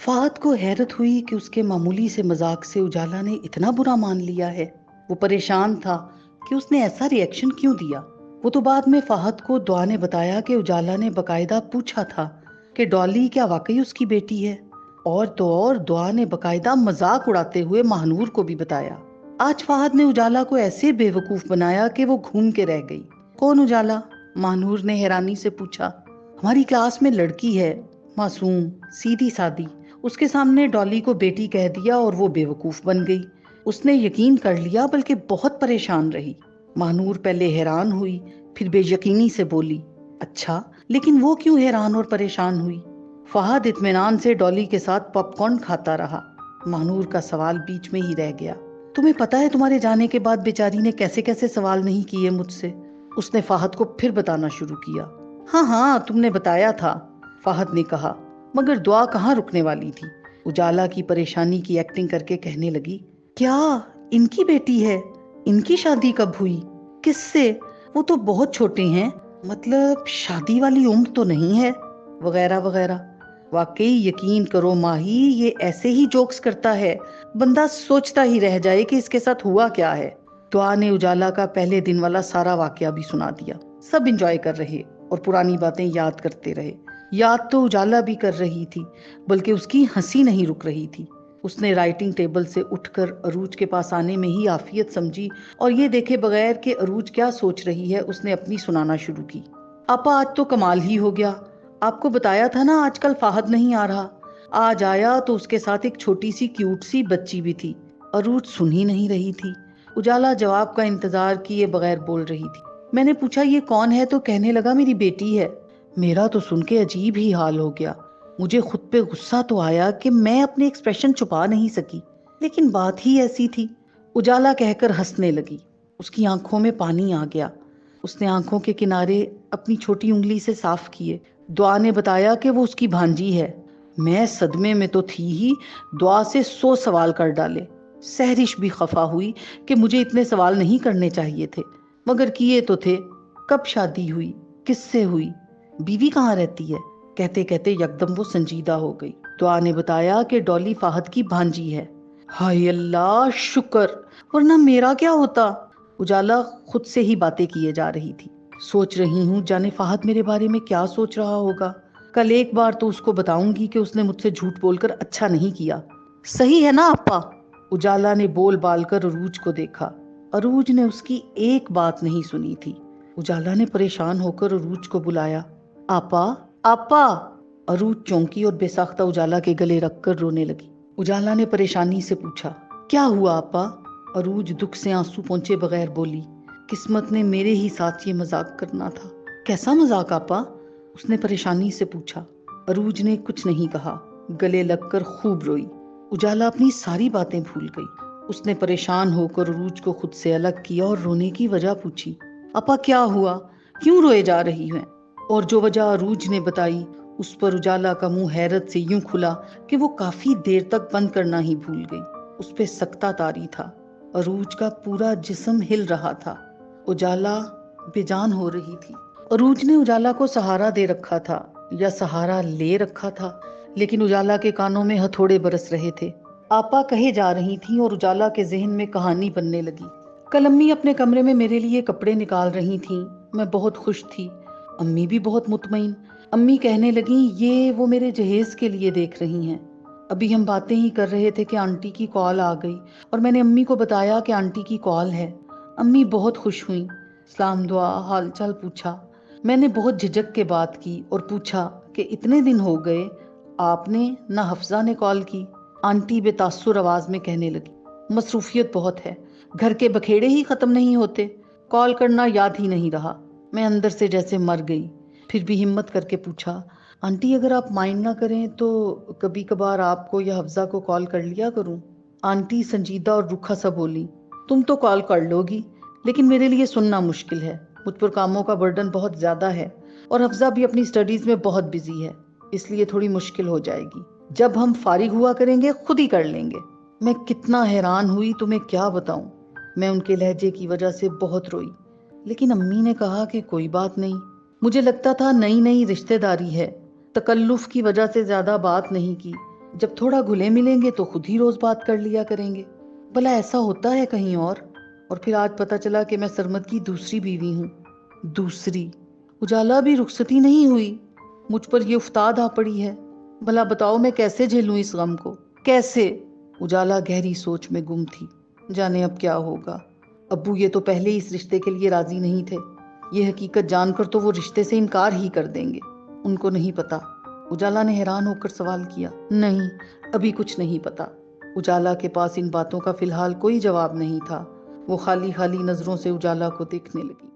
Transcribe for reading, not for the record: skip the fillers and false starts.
फहद को हैरत हुई कि उसके मामूली से मजाक से उजाला ने इतना बुरा मान लिया है। वो परेशान था कि उसने ऐसा रिएक्शन क्यों दिया। वो तो बाद में फहद को दुआ ने बताया कि उजाला ने बकायदा पूछा था कि डॉली क्या वाकई उसकी बेटी है, और तो और दुआ ने बकायदा मजाक उड़ाते हुए महानूर को भी बताया। आज फहद ने उजाला को ऐसे बेवकूफ बनाया कि वो घूम के रह गई। कौन उजाला? महानूर ने हैरानी से पूछा। हमारी क्लास में लड़की है, मासूम, सीधी सादी। उसके सामने डॉली को बेटी कह दिया और वो बेवकूफ बन गई। उसने यकीन कर लिया, बल्कि बहुत परेशान रही। महानूर पहले हैरान हुई, फिर बेयकीनी से बोली, अच्छा, लेकिन वो क्यों हैरान और परेशान हुई? फहद इत्मीनान से डॉली के साथ पॉपकॉर्न खाता रहा। महानूर का सवाल बीच में ही रह गया। तुम्हें पता है तुम्हारे जाने के बाद बेचारी ने कैसे कैसे सवाल नहीं किए मुझसे? उसने फहद को फिर बताना शुरू किया। हाँ हाँ, तुमने बताया था, फहद ने कहा, मगर दुआ कहाँ रुकने वाली थी। उजाला की परेशानी की एक्टिंग करके कहने लगी, क्या इनकी बेटी है? इनकी शादी कब हुई? किससे? वो तो बहुत छोटे हैं, मतलब शादी वाली उम्र तो नहीं है, वगैरह वगैरह। वाकई यकीन करो माही, ये ऐसे ही जोक्स करता है, बंदा सोचता ही रह जाए कि इसके साथ हुआ क्या है। दुआ ने उजाला का पहले दिन वाला सारा वाकया भी सुना दिया। सब एंजॉय कर रहे और पुरानी बातें याद करते रहे। याद तो उजाला भी कर रही थी, बल्कि उसकी हंसी नहीं रुक रही थी। उसने राइटिंग टेबल से उठकर अरूज के पास आने में ही आफियत समझी, और ये देखे बगैर कि अरूज क्या सोच रही है, उसने अपनी सुनाना शुरू की। आपा, आज तो कमाल ही हो गया। आपको बताया था ना आजकल फहद नहीं आ रहा। आज आया तो उसके साथ एक छोटी सी क्यूट सी बच्ची भी थी। अरूज सुन ही नहीं रही थी। उजाला जवाब का इंतजार किए बगैर बोल रही थी। मैंने पूछा ये कौन है, तो कहने लगा मेरी बेटी है। मेरा तो सुन के अजीब ही हाल हो गया। मुझे खुद पे गुस्सा तो आया कि मैं अपने एक्सप्रेशन छुपा नहीं सकी, लेकिन बात ही ऐसी थी। उजाला कहकर हंसने लगी। उसकी आंखों में पानी आ गया। उसने आंखों के किनारे अपनी छोटी उंगली से साफ किए। दुआ ने बताया कि वो उसकी भांजी है। मैं सदमे में तो थी ही, दुआ से 100 सवाल कर डाले। सहरिश भी खफा हुई कि मुझे इतने सवाल नहीं करने चाहिए थे, मगर किए तो थे। कब शादी हुई? किससे हुई? बीवी कहाँ रहती है? कहते कहते यकदम वो संजीदा हो गई। दुआ ने बताया कि डॉली फहद की भांजी है। हाय अल्लाह, शुक्र, वरना मेरा क्या होता। उजाला खुद से ही बातें किए जा रही थी। सोच रही हूँ, जाने फहद मेरे बारे में क्या सोच रहा होगा। कल एक बार तो उसको बताऊंगी कि उसने मुझसे झूठ बोलकर अच्छा नहीं किया। सही है ना आपा? उजाला ने बोल बाल कर अरूज को देखा। अरूज ने उसकी एक बात नहीं सुनी थी। उजाला ने परेशान होकर अरूज को बुलाया। आपा, आपा। अरूज चौंकी और बेसाख्ता उजाला के गले रखकर रोने लगी। उजाला ने परेशानी से पूछा, क्या हुआ आपा? अरूज दुख से आंसू पोंछे बगैर बोली, किस्मत ने मेरे ही साथ ये मजाक करना था। कैसा मजाक आपा? उसने परेशानी से पूछा। अरूज ने कुछ नहीं कहा, गले लगकर खूब रोई। उजाला अपनी सारी बातें भूल गई। उसने परेशान होकर अरूज को खुद से अलग किया और रोने की वजह पूछी। आपा क्या हुआ, क्यों रोए जा रही हैं? और जो वजह अरूज ने बताई, उस पर उजाला का मुंह हैरत से यूं खुला कि वो काफी देर तक बंद करना ही भूल गई। उस पे सकता तारी था। अरूज का पूरा जिस्म हिल रहा था। उजाला बेजान हो रही थी। अरूज ने उजाला को सहारा दे रखा था, या सहारा ले रखा था, लेकिन उजाला के कानों में हथौड़े बरस रहे थे। आपा कहे जा रही थी और उजाला के जहन में कहानी बनने लगी। कल अम्मी अपने कमरे में मेरे लिए कपड़े निकाल रही थीं। मैं बहुत खुश थी, अम्मी भी बहुत मुतमईन। अम्मी कहने लगी, ये वो मेरे जहेज के लिए देख रही हैं। अभी हम बातें ही कर रहे थे कि आंटी की कॉल आ गई, और मैंने अम्मी को बताया कि आंटी की कॉल है। अम्मी बहुत खुश हुई, सलाम दुआ हालचाल पूछा। मैंने बहुत झिझक के बात की और पूछा कि इतने दिन हो गए, आपने ना हफ्जा ने कॉल की। आंटी बेतासुर आवाज में कहने लगी, मसरूफियत बहुत है, घर के बखेड़े ही खत्म नहीं होते, कॉल करना याद ही नहीं रहा। मैं अंदर से जैसे मर गई, फिर भी हिम्मत करके पूछा, आंटी अगर आप माइंड ना करें तो कभी कभार आपको या हफ्जा को कॉल कर लिया करूं। आंटी संजीदा और रूखा सा बोली, तुम तो कॉल कर लोगी, लेकिन मेरे लिए सुनना मुश्किल है। मुझ पर कामों का बर्डन बहुत ज्यादा है, और हफ्जा भी अपनी स्टडीज में बहुत बिजी है, इसलिए थोड़ी मुश्किल हो जाएगी। जब हम फारिग हुआ करेंगे खुद ही कर लेंगे। मैं कितना हैरान हुई तुम्हें क्या बताऊं। मैं उनके लहजे की वजह से बहुत रोई, लेकिन अम्मी ने कहा कि कोई बात नहीं। मुझे लगता था नई नई रिश्तेदारी है, तकल्लुफ की वजह से ज्यादा बात नहीं की। جب تھوڑا گھلے ملیں گے تو خود ہی روز بات کر لیا کریں گے۔ بھلا ایسا ہوتا ہے کہیں اور پھر آج پتا چلا کہ میں سرمد کی دوسری بیوی ہوں۔ دوسری؟ اجالا بھی رخصتی نہیں ہوئی، مجھ پر یہ افتاد آ پڑی ہے۔ بھلا بتاؤ میں کیسے جھیلوں اس غم کو، کیسے؟ اجالا گہری سوچ میں گم تھی۔ جانے اب کیا ہوگا۔ ابو یہ تو پہلے ہی اس رشتے کے لیے راضی نہیں تھے، یہ حقیقت جان کر تو وہ رشتے سے انکار ہی کر دیں گے۔ ان کو نہیں پتا؟ اجالا نے حیران ہو کر سوال کیا۔ نہیں، ابھی کچھ نہیں پتا۔ اجالا کے پاس ان باتوں کا فی الحال کوئی جواب نہیں تھا۔ وہ خالی خالی نظروں سے اجالا کو دیکھنے لگی۔